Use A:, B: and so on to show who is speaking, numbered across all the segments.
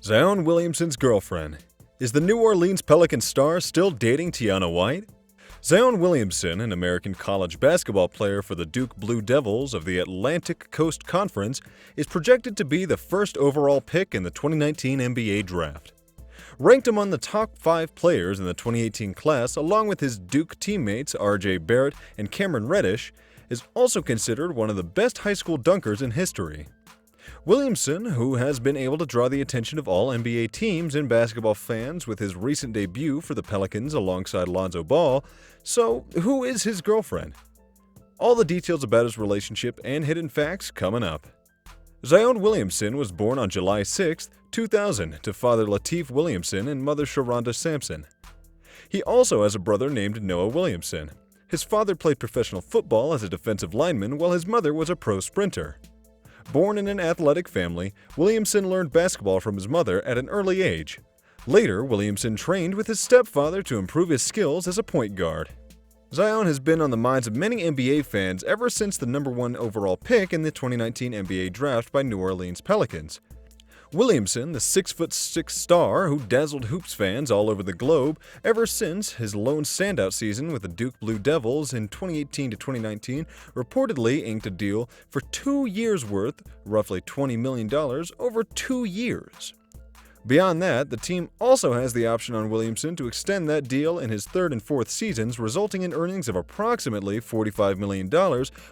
A: Zion Williamson's girlfriend. Is the New Orleans Pelicans star still dating Tiana White? Zion Williamson, an American college basketball player for the Duke Blue Devils of the Atlantic Coast Conference, is projected to be the first overall pick in the 2019 NBA Draft. Ranked among the top 5 players in the 2018 class, along with his Duke teammates R.J. Barrett and Cameron Reddish, is also considered one of the best high school dunkers in history. Williamson, who has been able to draw the attention of all NBA teams and basketball fans with his recent debut for the Pelicans alongside Lonzo Ball, so who is his girlfriend? All the details about his relationship and hidden facts coming up. Zion Williamson was born on July 6, 2000 to father Lateef Williamson and mother Sharonda Sampson. He also has a brother named Noah Williamson. His father played professional football as a defensive lineman while his mother was a pro sprinter. Born in an athletic family, Williamson learned basketball from his mother at an early age. Later, Williamson trained with his stepfather to improve his skills as a point guard. Zion has been on the minds of many NBA fans ever since the number 1 overall pick in the 2019 NBA Draft by New Orleans Pelicans. Williamson, the 6'6" star who dazzled hoops fans all over the globe ever since his lone standout season with the Duke Blue Devils in 2018 to 2019, reportedly inked a deal for 2 years' worth, roughly $20 million, over 2 years. Beyond that, the team also has the option on Williamson to extend that deal in his 3rd and 4th seasons, resulting in earnings of approximately $45 million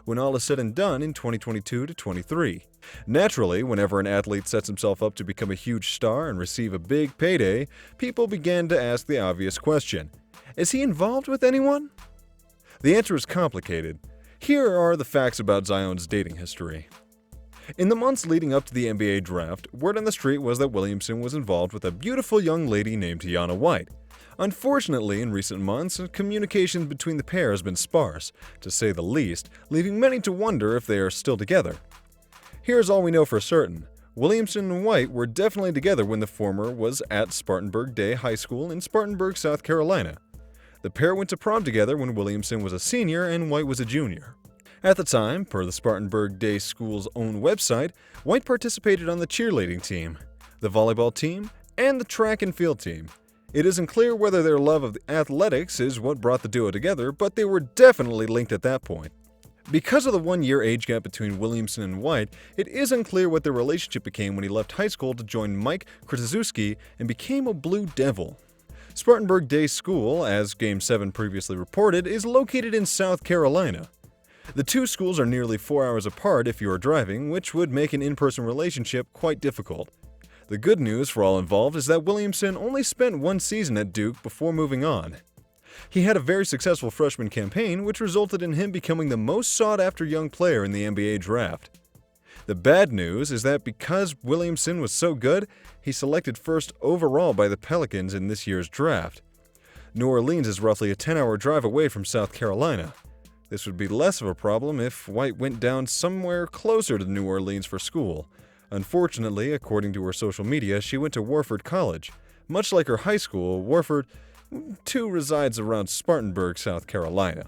A: when all is said and done in 2022 to 23. Naturally, whenever an athlete sets himself up to become a huge star and receive a big payday, people began to ask the obvious question: is he involved with anyone? The answer is complicated. Here are the facts about Zion's dating history. In the months leading up to the NBA Draft, word on the street was that Williamson was involved with a beautiful young lady named Tiana White. Unfortunately, in recent months, communication between the pair has been sparse, to say the least, leaving many to wonder if they are still together. Here's all we know for certain. Williamson and White were definitely together when the former was at Spartanburg Day High School in Spartanburg, South Carolina. The pair went to prom together when Williamson was a senior and White was a junior. At the time, per the Spartanburg Day School's own website, White participated on the cheerleading team, the volleyball team, and the track and field team. It isn't clear whether their love of athletics is what brought the duo together, but they were definitely linked at that point. Because of the 1-year age gap between Williamson and White, it is unclear what their relationship became when he left high school to join Mike Krzyzewski and became a Blue Devil. Spartanburg Day School, as Game 7 previously reported, is located in South Carolina. The two schools are nearly 4 hours apart if you are driving, which would make an in-person relationship quite difficult. The good news for all involved is that Williamson only spent 1 season at Duke before moving on. He had a very successful freshman campaign, which resulted in him becoming the most sought-after young player in the NBA Draft. The bad news is that because Williamson was so good, he selected first overall by the Pelicans in this year's draft. New Orleans is roughly a 10-hour drive away from South Carolina. This would be less of a problem if White went down somewhere closer to New Orleans for school. Unfortunately, according to her social media, she went to Warford College. Much like her high school, Warford, too, resides around Spartanburg, South Carolina.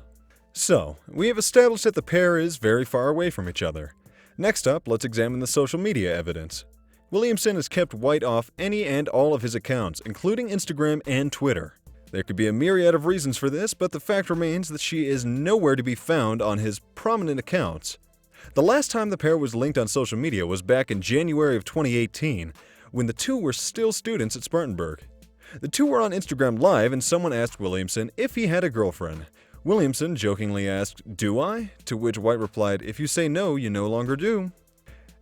A: So, we have established that the pair is very far away from each other. Next up, let's examine the social media evidence. Williamson has kept White off any and all of his accounts, including Instagram and Twitter. There could be a myriad of reasons for this, but the fact remains that she is nowhere to be found on his prominent accounts. The last time the pair was linked on social media was back in January of 2018, when the two were still students at Spartanburg. The two were on Instagram Live and someone asked Williamson if he had a girlfriend. Williamson jokingly asked, "Do I?" To which White replied, "If you say no, you no longer do."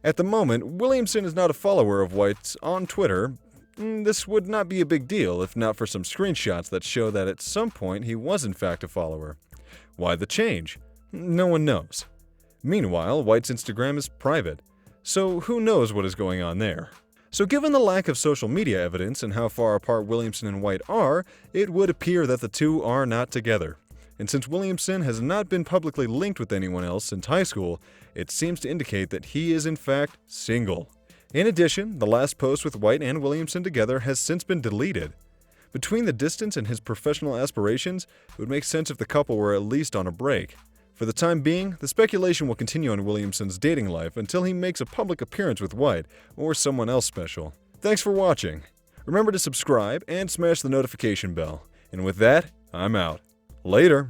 A: At the moment, Williamson is not a follower of White's on Twitter. This would not be a big deal if not for some screenshots that show that at some point he was in fact a follower. Why the change? No one knows. Meanwhile, White's Instagram is private, so who knows what is going on there. So given the lack of social media evidence and how far apart Williamson and White are, it would appear that the two are not together. And since Williamson has not been publicly linked with anyone else since high school, it seems to indicate that he is in fact single. In addition, the last post with White and Williamson together has since been deleted. Between the distance and his professional aspirations, it would make sense if the couple were at least on a break. For the time being, the speculation will continue on Williamson's dating life until he makes a public appearance with White or someone else special. Thanks for watching. Remember to subscribe and smash the notification bell. And with that, I'm out. Later.